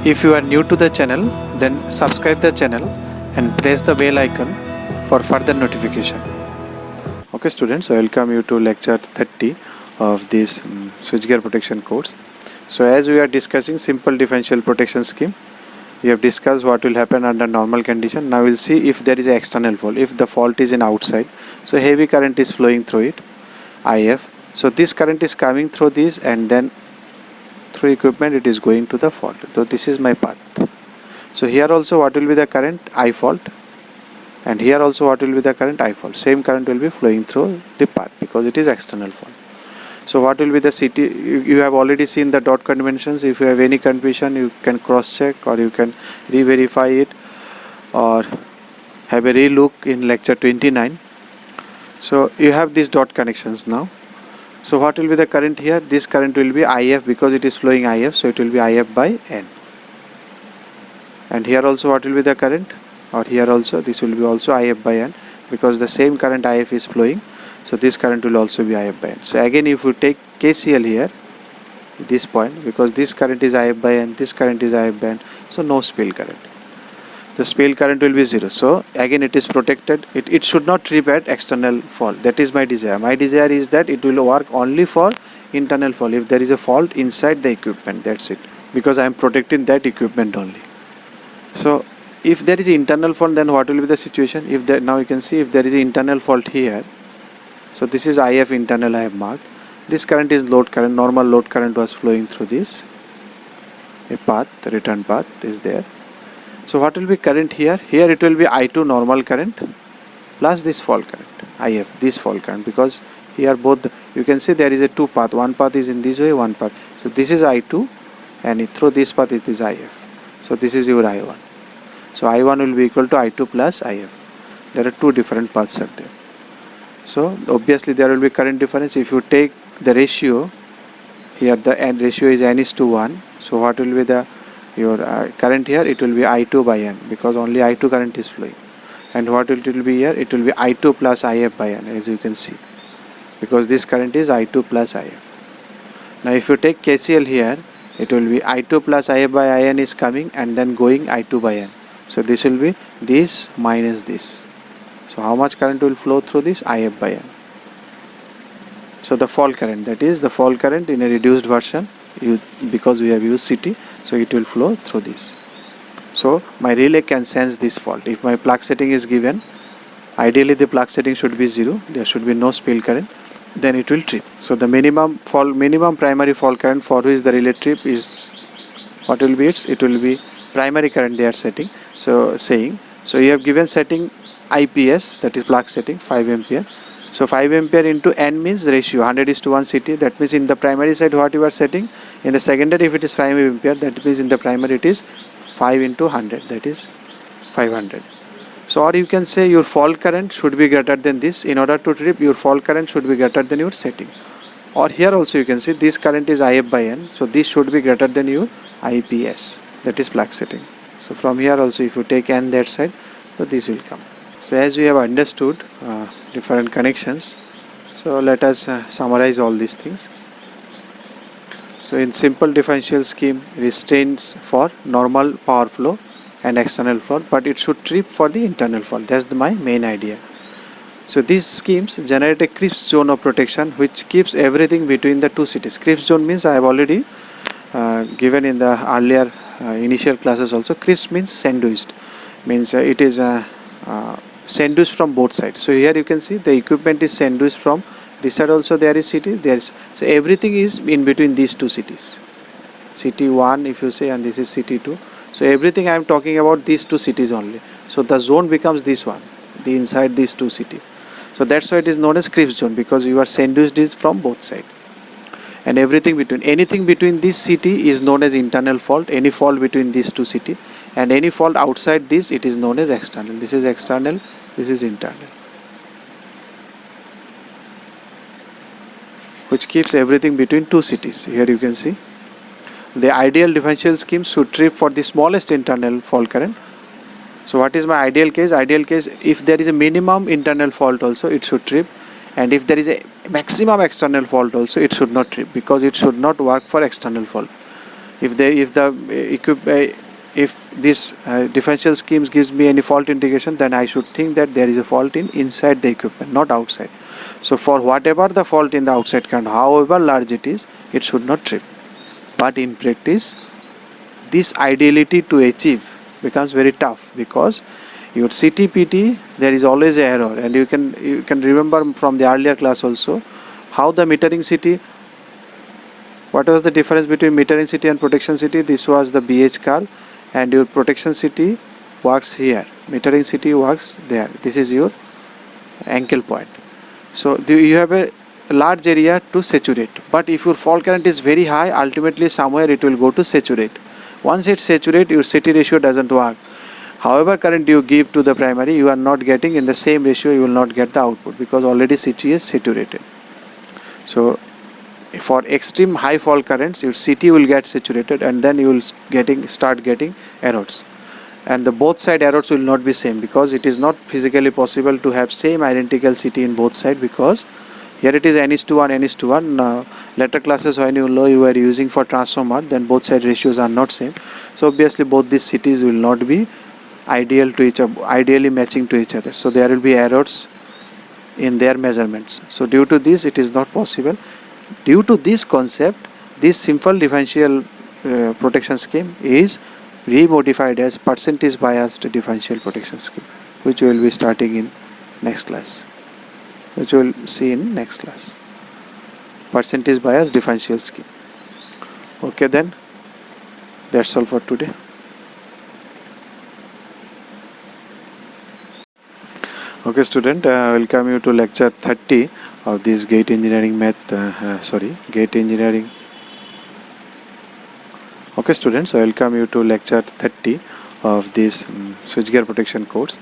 If you are new to the channel, then subscribe the channel and press the bell icon for further notification. Okay students, welcome you to lecture 30 of this switchgear protection course. So as we are discussing simple differential protection scheme, we have discussed what will happen under normal condition. Now we'll see if there is an external fault, if the fault is in outside. So heavy current is flowing through it, IF. So this current is coming through this and then through equipment it is going to the fault. So this is my path. So here also what will be the current? I fault. And here also what will be the current? I fault. Same current will be flowing through the path because it is external fault. So what will be the CT? You have already seen the dot conventions. If you have any confusion, you can cross check or you can re-verify it or have a re-look in lecture 29. So you have these dot connections now. So what will be the current here? This current will be IF because it is flowing IF, so it will be IF by N. And here also what will be the current? Or here also this will be also IF by N because the same current IF is flowing, so this current will also be IF by N. So again if you take KCL here, this point, because this current is IF by N, this current is IF by N, so no spill current. The spill current will be 0. So again it is protected. It should not trip at external fault. That is my desire. My desire is that it will work only for internal fault. If there is a fault inside the equipment, that's it. Because I am protecting that equipment only. So if there is internal fault, then what will be the situation? If there, now you can see if there is an internal fault here. So this is IF internal I have marked. This current is load current. Normal load current was flowing through this. A path, the return path is there. So what will be current here? Here it will be I2 normal current plus this fault current, IF, this fault current, because here both, you can see there is a two path. One path is in this way, one path. So this is I2 and through this path it is IF. So this is your I1. So I1 will be equal to I2 plus IF. There are two different paths are there. So obviously there will be current difference. If you take the ratio, here the N ratio is N is to 1. So what will be the your current here? It will be I2 by N because only I2 current is flowing. And what it will be here? It will be I2 plus IF by N, as you can see, because this current is I2 plus IF. Now if you take KCL here, it will be I2 plus IF by IN is coming and then going I2 by N. So this will be this minus this. So how much current will flow through this? IF by N. So the fault current, that is the fault current in a reduced version, because we have used CT, so it will flow through this. So my relay can sense this fault. If my plug setting is given, ideally the plug setting should be 0, there should be no spill current, then it will trip. So the minimum primary fault current for which the relay trip is, what will be it will be primary current they are setting. So so you have given setting IPS, that is plug setting 5 ampere. So 5 ampere into N means ratio 100:1 CT. That means in the primary side what you are setting. In the secondary, if it is primary ampere, that means in the primary it is 5 into 100, that is 500. So or you can say your fault current should be greater than this. In order to trip, your fault current should be greater than your setting. Or here also you can see this current is IF by N. So this should be greater than your IPS, that is plug setting. So from here also if you take N that side, so this will come. So as we have understood different connections, so let us summarize all these things. So in simple differential scheme, restraints for normal power flow and external fault, but it should trip for the internal fault. That's my main idea. So these schemes generate a crisp zone of protection which keeps everything between the two cities. Crisp zone means I have already given in the earlier initial classes also. Crisp means sandwiched, means it is sandwiched from both sides. So here you can see the equipment is sandwiched from this side also, there is CT, there is, so everything is in between these two cities. CT1 if you say, and this is CT2. So everything I am talking about these two cities only. So the zone becomes this one, the inside these two cities. So that's why it is known as crisp zone, because you are sandwiched is from both sides. And everything between, anything between this CT is known as internal fault. Any fault between these two CT, and any fault outside this, it is known as external. This is external, this is internal, which keeps everything between two cities. Here you can see the ideal differential scheme should trip for the smallest internal fault current. So what is my ideal case? Ideal case, if there is a minimum internal fault also, it should trip, and if there is a maximum external fault also, it should not trip, because it should not work for external fault. If this differential scheme gives me any fault indication, then I should think that there is a fault inside the equipment, not outside. So for whatever the fault in the outside current, however large it is, it should not trip. But in practice, this ideality to achieve becomes very tough, because your CTPT, there is always an error, and you can remember from the earlier class also how the metering CT. What was the difference between metering CT and protection CT? This was the BH curve, and your protection CT works here. Metering CT works there. This is your ankle point. So you have a large area to saturate. But if your fault current is very high, ultimately somewhere it will go to saturate. Once it saturates, your CT ratio doesn't work. However current you give to the primary, you are not getting in the same ratio, you will not get the output, because already CT is saturated. So for extreme high fault currents, your CT will get saturated, and then you will start getting errors, and the both side errors will not be same, because it is not physically possible to have same identical CT in both side, because here it is n:1, n:1. Later classes when you know you are using for transformer, then both side ratios are not same. So obviously both these CTs will not be ideally matching to each other. So there will be errors in their measurements. So due to this, it is not possible. Due to this concept, this simple differential protection scheme is remodified as percentage biased differential protection scheme, which we will be starting in next class, which we will see in next class. Percentage biased differential scheme. Okay, then that's all for today. Okay student, welcome you to lecture 30 of this gate engineering gate engineering. Okay students, welcome you to lecture 30 of this switchgear protection course.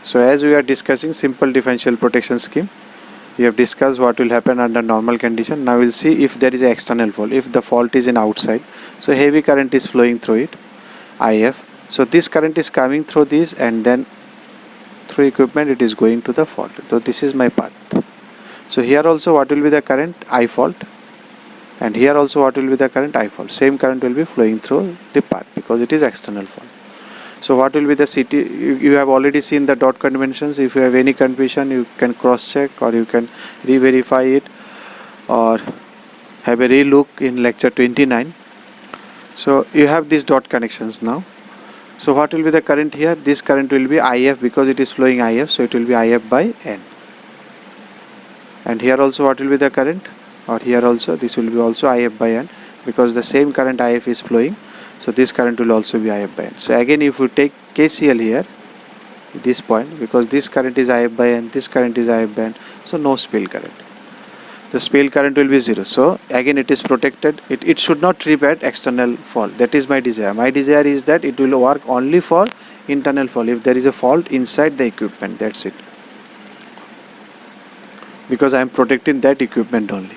So as we are discussing simple differential protection scheme, we have discussed what will happen under normal condition. Now we'll see if there is an external fault, if the fault is in outside. So heavy current is flowing through it, IF. So this current is coming through this, and then through equipment it is going to the fault. So this is my path. So here also what will be the current? I fault, and here also what will be the current? I fault. Same current will be flowing through the path, because it is external fault. So what will be the CT? You have already seen the dot conventions. If you have any confusion, you can cross check, or you can re-verify it, or have a re-look in lecture 29. So you have these dot connections now. So what will be the current here? This current will be IF, because it is flowing IF, so it will be IF by N. And here also what will be the current? Or here also, this will be also IF by N, because the same current IF is flowing, so this current will also be IF by N. So again, if you take KCL here, this point, because this current is IF by N, this current is IF by N, so no spill current. The spill current will be 0. So again it is protected. It should not trip at external fault. That is my desire. My desire is that it will work only for internal fault. If there is a fault inside the equipment, that's it. Because I am protecting that equipment only.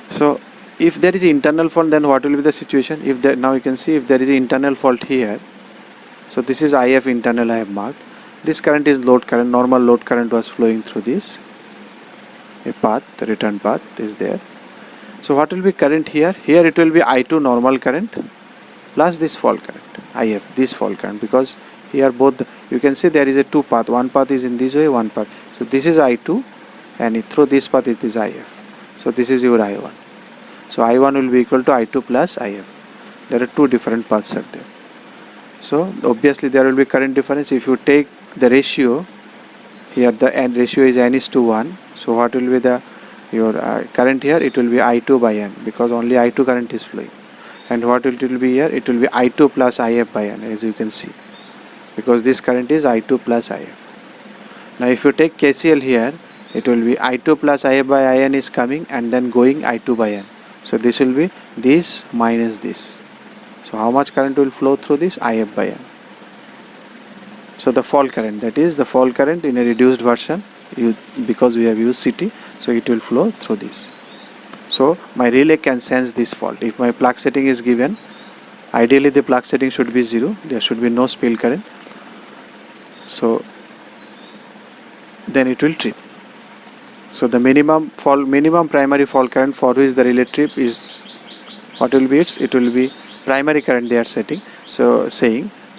So if there is internal fault, then what will be the situation? Now you can see, if there is an internal fault here, so this is IF internal I have marked. This current is load current. Normal load current was flowing through this. A path, the return path is there. So what will be current here? Here it will be I2 normal current plus this fault current, IF, this fault current, because here both, you can see there is a two path. One path is in this way, one path. So this is I2, and through this path it is IF. So this is your I1. So I1 will be equal to I2 plus IF. There are two different paths are there. So obviously there will be current difference. If you take the ratio, here the N ratio is N:1. So what will be your current here? It will be I2 by N, because only I2 current is flowing. And what it will be here? It will be I2 plus IF by N, as you can see, because this current is I2 plus IF. Now if you take KCL here, it will be I2 plus IF by IN is coming, and then going I2 by N. So this will be this minus this. So how much current will flow through this? IF by N. So the fault current, that is the fault current in a reduced version, because we have used CT, so it will flow through this. So my relay can sense this fault. If my plug setting is given, ideally the plug setting should be 0. There should be no spill current. So then it will trip. So the minimum primary fault current for which the relay trip is, what will be it? It will be primary current they are setting. So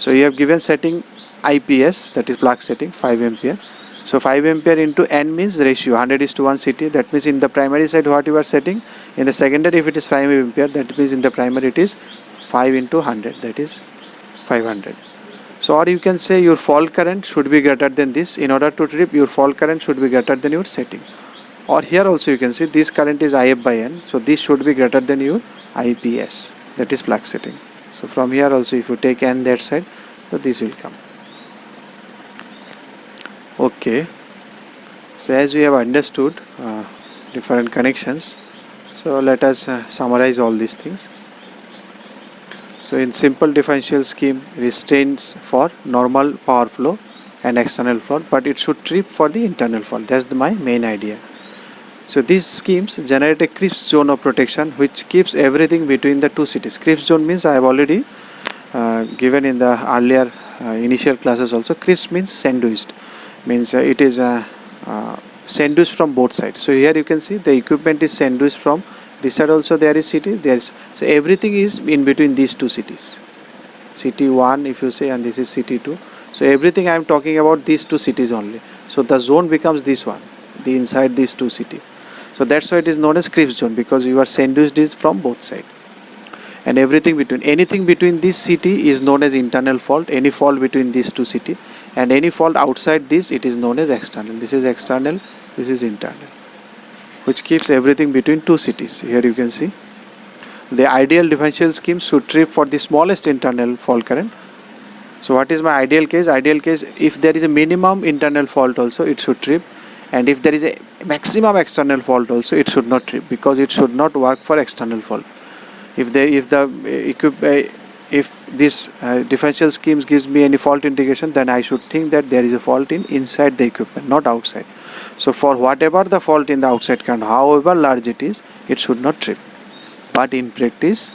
you have given setting IPS, that is plug setting 5 ampere. So 5 ampere into N means ratio 100:1 CT. That means in the primary side what you are setting, in the secondary if it is 5 ampere, that means in the primary it is 5 into 100, that is 500. So or you can say your fault current should be greater than this. In order to trip, your fault current should be greater than your setting. Or here also you can see this current is IF by N, so this should be greater than your IPS, that is plug setting. So from here also if you take N that side, so this will come. Okay, so as we have understood different connections, so let us summarize all these things. So in simple differential scheme, restraints for normal power flow and external fault, but it should trip for the internal fault. That's my main idea. So these schemes generate a crisp zone of protection which keeps everything between the two cities. Crisp zone means I have already given in the earlier initial classes also. Crisp means sandwiched, means it is sandwiched from both sides. So here you can see the equipment is sandwiched from this side also, there is city, there is, so everything is in between these two cities. City 1 if you say, and this is city 2. So everything I am talking about these two cities only. So the zone becomes this one, the inside these two cities. So that's why it is known as crisp zone, because you are sandwiched is from both sides. And everything between, anything between this city is known as internal fault. Any fault between these two cities, and any fault outside this, it is known as external. This is external, this is internal, which keeps everything between two cities. Here you can see the ideal differential scheme should trip for the smallest internal fault current. So what is my ideal case? Ideal case, if there is a minimum internal fault also, it should trip, and if there is a maximum external fault also, it should not trip, because it should not work for external fault. If this differential scheme gives me any fault indication, then I should think that there is a fault in inside the equipment, not outside. So for whatever the fault in the outside current, however large it is, it should not trip. But in practice,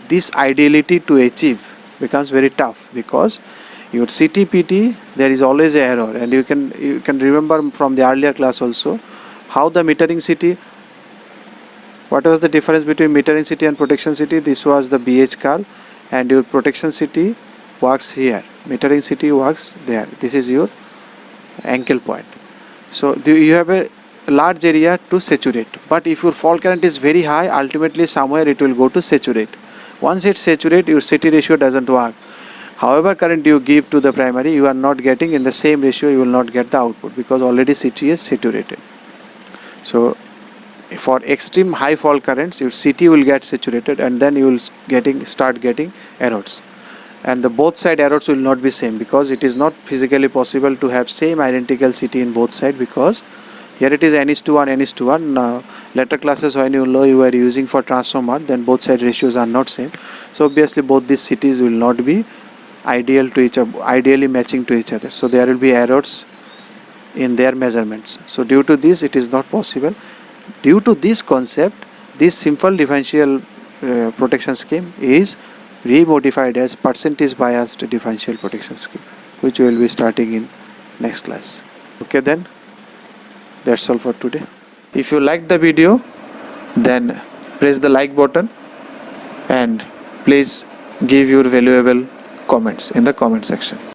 this ideality to achieve becomes very tough, because your CTPT there is always an error, and you can remember from the earlier class also how the metering CT. What was the difference between metering CT and protection CT? This was the BH curve, and your protection CT works here, metering CT works there. This is your ankle point. So you have a large area to saturate, but if your fault current is very high, ultimately somewhere it will go to saturate. Once it saturates, your CT ratio doesn't work. However current you give to the primary, you are not getting in the same ratio, you will not get the output, because already CT is saturated. So for extreme high fault currents, your CT will get saturated, and then you will start getting errors, and the both side errors will not be same, because it is not physically possible to have same identical CT in both side, because here it is N:1, N:1. Later classes when you were using for transformer, then both side ratios are not same. So obviously both these CTs will not be ideal to each other, ideally matching to each other. So there will be errors in their measurements. So due to this, it is not possible. Due to this concept, this simple differential protection scheme is re-modified as percentage biased differential protection scheme, which we will be starting in next class. Okay, then that's all for today. If you liked the video, then press the like button, and please give your valuable comments in the comment section.